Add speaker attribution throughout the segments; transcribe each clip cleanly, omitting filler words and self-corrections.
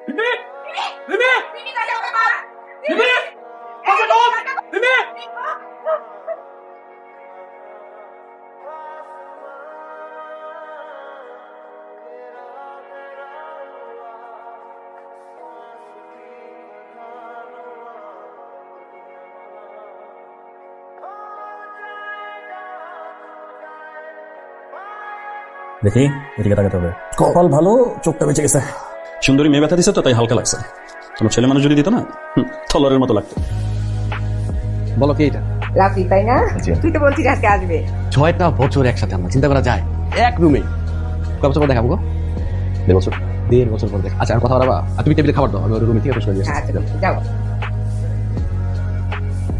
Speaker 1: মিমি মিমি মিমি কাছে হবে মা মিমি কাছে তো মিমি
Speaker 2: দেখি এদিকে তাকাতে হবে। কপাল ভালো, চোখটা বেঁচে গেছে।
Speaker 3: সুন্দরী মেয়ে ব্যথা দিছে তো, তাই হালকা লাগছে। তোমার ছেলে মানুষ যদি দিত না, থলরের মতো লাগতো।
Speaker 4: বলো কি এটা?
Speaker 5: রাফি, তাই না? তুই তো বলছিস আজকে আসবে।
Speaker 4: 6টা বছর একসাথে আমরা, চিন্তা করা যায়? এক রুমে কয় বছর পর দেখাবো গো? 1.5 বছর। 1.5 বছর পর দেখা। আচ্ছা, আর কথা বলবা? আর তুমি টেবিলে খাবার দাও, আমি ওর রুমে থেকে ফ্রেশ করে দিয়ে আসছি।
Speaker 5: আচ্ছা, যাও।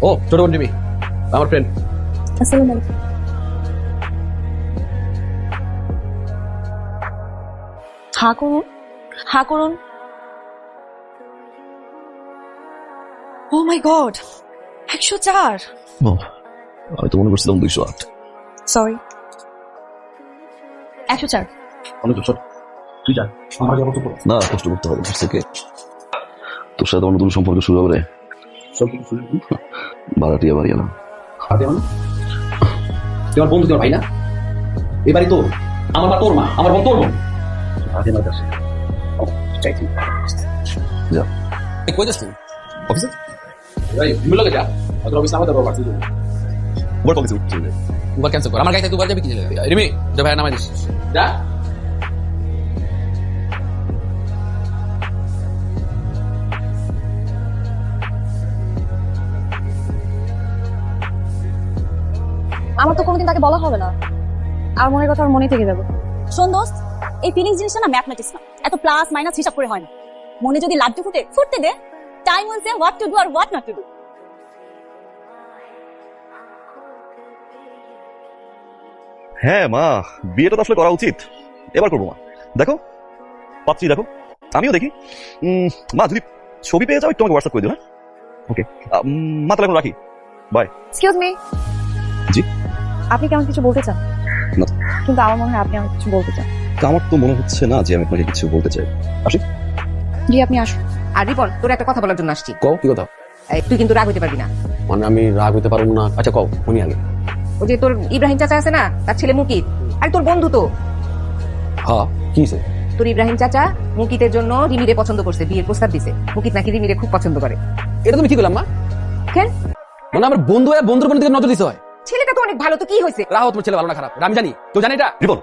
Speaker 4: ও ছোট বোন টিভি, আমার ফ্রেন্ড।
Speaker 6: আসসালামু আলাইকুম। হা করুন, হা করুন। ও মাই গড, 104।
Speaker 3: আমি তো মনে করছিলাম 208।
Speaker 6: সরি, 104।
Speaker 3: অনেক ছোট। তুই যা, আমার যাবো তো না, কষ্ট করতে হবে থেকে। তোর সাথে আমার নতুন সম্পর্ক শুরু হবে রে। ভাড়াটিয়া বাড়ি না
Speaker 4: তোমার বন্ধু, তোমার ভাই না? এবারই তোর, আমার মা তোর মা, আমার বোন তোর বোন।
Speaker 3: যা।
Speaker 4: কই যাস তুই? অফিসে? ভাই তুমি লগে যা, তোর অফিসে আমাদের বাবা আছে।
Speaker 3: ওর কলেজে উঠছে।
Speaker 4: উবার ক্যান্সেল কর, আমার গাড়িতে দুবার যাবি কি? রিমি, যা ভাই নামাই দিস। যা।
Speaker 6: আমার তো কোনোদিন তাকে বলা হবে না, আর মনের কথা আর মনে থেকে যাবে। শোন দোস্ত, এই ফিলিংস জিনিসটা না ম্যাথমেটিক্স না, এত প্লাস মাইনাস হিসাব করে হয় না। মনে যদি লাড্ডু ফুটতে দে, time will say what to do আর হোয়াট নট টু ডু।
Speaker 7: হ্যাঁ মা, বিয়েটা তো আসলে করা উচিত। এবার করবো মা। দেখো পাচ্ছি, দেখো আমিও দেখি। মা যদি ছবি পেয়ে যাও একটু আমাকে হোয়াটসঅ্যাপ করে দিও। হ্যাঁ, ওকে মা, তাহলে এখন রাখি। বাই।
Speaker 6: Excuse me.
Speaker 7: জি?
Speaker 6: আপনি কি আমাকে কিছু বলতে চান?
Speaker 7: না।
Speaker 6: কিন্তু আমার মনে হয় আপনি আমাকে কিছু বলতে চান।
Speaker 7: আমার তো মনে হচ্ছে না যে আমি আপনাকে কিছু বলতে চাই। আসি।
Speaker 6: জি, আপনি আসুন।
Speaker 5: আর রিপন, তোর একটা কথা বলার জন্য আসছি।
Speaker 4: কও কি কথা?
Speaker 5: তুই কিন্তু রাগ হইতে পারবি না।
Speaker 4: মানে আমি রাগ হইতে পারবো না? আচ্ছা কও, উনি আগে।
Speaker 5: ও যে তোর ইব্রাহিম চাচা আছে না, তার ছেলে মুকিত, আর তোর বন্ধু তো।
Speaker 4: হ্যাঁ, কি হইছে?
Speaker 5: তোর ইব্রাহিম চাচা মুকিতের জন্য রিমিরে পছন্দ করছে, বিয়ের প্রস্তাব দিছে। মুকিত নাকি রিমিরে খুব পছন্দ করে।
Speaker 4: এটা তুমি কি করলাম মা?
Speaker 5: কেন?
Speaker 4: মানে আমার বন্ধু আর বন্ধুর বোনের দিকে নজর দিতে হয়?
Speaker 5: ছেলেটা তো অনেক ভালো, তো কি হয়েছে?
Speaker 4: রাহো, তোমার ছেলে ভালো না খারাপ এটা আমি জানি। তুই জানি এটা?
Speaker 7: রিপন,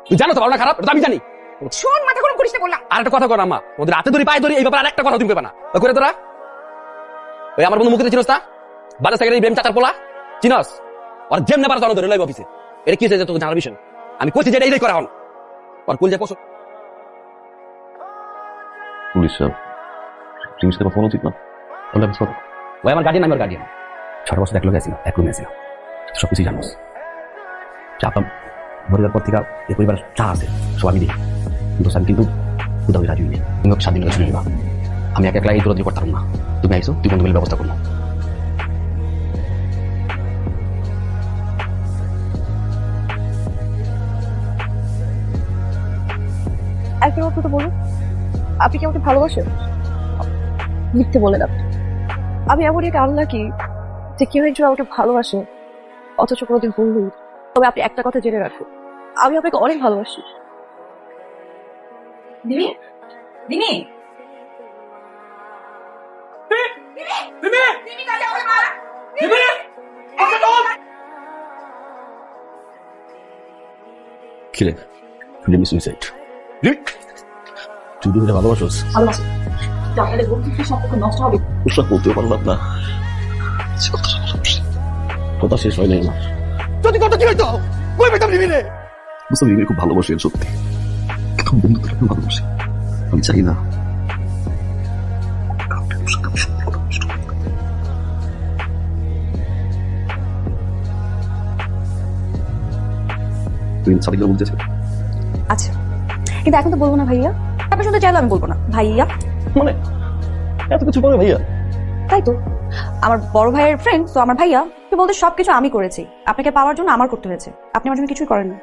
Speaker 4: তুই জানো তো ভালো না খারাপ এটা আমি জানি।
Speaker 5: শোন, মাথা গরম করিস না বললাম।
Speaker 4: আর একটা কথা কর আম্মা, ওদের হাতে ধরি পায়ে ধরি, এই ব্যাপারে আর একটা কথা তুমি পেবা না। করে তোরা ওই আমার বন্ধু মুখে চিনস না? বাজার থেকে ইব্রাহিম চাচার পোলা চিনস? আর যেমনে পারা জানো ধরে লাইভ অফিসে। এটা কি হয়েছে তোকে জানার বিষয়? আমি কইছি যে এইটাই করা হন। আর কুল যা পছন্দ।
Speaker 7: পুলিশ সাহেব, জিনিসটা ফোন উচিত না।
Speaker 4: ওই আমার গার্ডিয়ান, আমি ওর গার্ডিয়ান। 6 বছর এক লোক আসছিল, এক রুমে আসছিল, সবকিছুই জানোস। চাপতাম ভরিবার পর থেকে এই পরিবার চা আছে সব আমি দিই, কিন্তু আমি কিন্তু কোথাও রাজি হইনি। তুমি 7 দিন শুনে নিবা, আমি এক একলা এই দৌড়াদৌড়ি করতাম না। তুমি আইসো, তুই বন্ধু মিলে ব্যবস্থা করবো।
Speaker 6: একটা কথা তো বলুন, আপনি কি আমাকে ভালোবাসেন? মিথ্যে বলে না। আমি এমন একটা আল্লাহ কি যে কেউ একজন আমাকে ভালোবাসে অথচ কোনোদিন বলল। তবে আপনি একটা কথা জেনে রাখুন, আমি আপনাকে অনেক ভালোবাসি।
Speaker 5: দিমি, দিমি,
Speaker 1: মিমি
Speaker 5: দিমি কাছে হবে মা
Speaker 1: মিমি কাছে তো
Speaker 3: কিরে ফিল্ম সুইসাইড। তুই দুটো ভালোবাসোস?
Speaker 6: ভালোবাসি, তাহলে বন্ধুত্বের সম্পর্ক নষ্ট হবে।
Speaker 3: ওসব বলতে পারলাম না, কথা শেষ হয় নাই আমার।
Speaker 4: যদি কথা কি হইতো কই পেতাম রিমিরে?
Speaker 7: বুঝতে পারি খুব ভালোবাসি সত্যি, কিন্তু বন্ধু তো ভালোবাসি। আমি চাই না তুই সাদিকা বলতেছে।
Speaker 6: আচ্ছা, কিন্তু এখন তো বলবো না ভাইয়া। আপনি শুনতে চাইলে আমি বলবো না ভাইয়া।
Speaker 7: মানে এত কিছু পরে ভাইয়া?
Speaker 6: তাই তো, আমার বড় ভাইয়ের ফ্রেন্ড তো আমার ভাইয়া। তুই বলতে সবকিছু আমি করেছি, আপনাকে পাওয়ার জন্য আমার করতে হয়েছে। আপনি আমার জন্য কিছুই করেননি।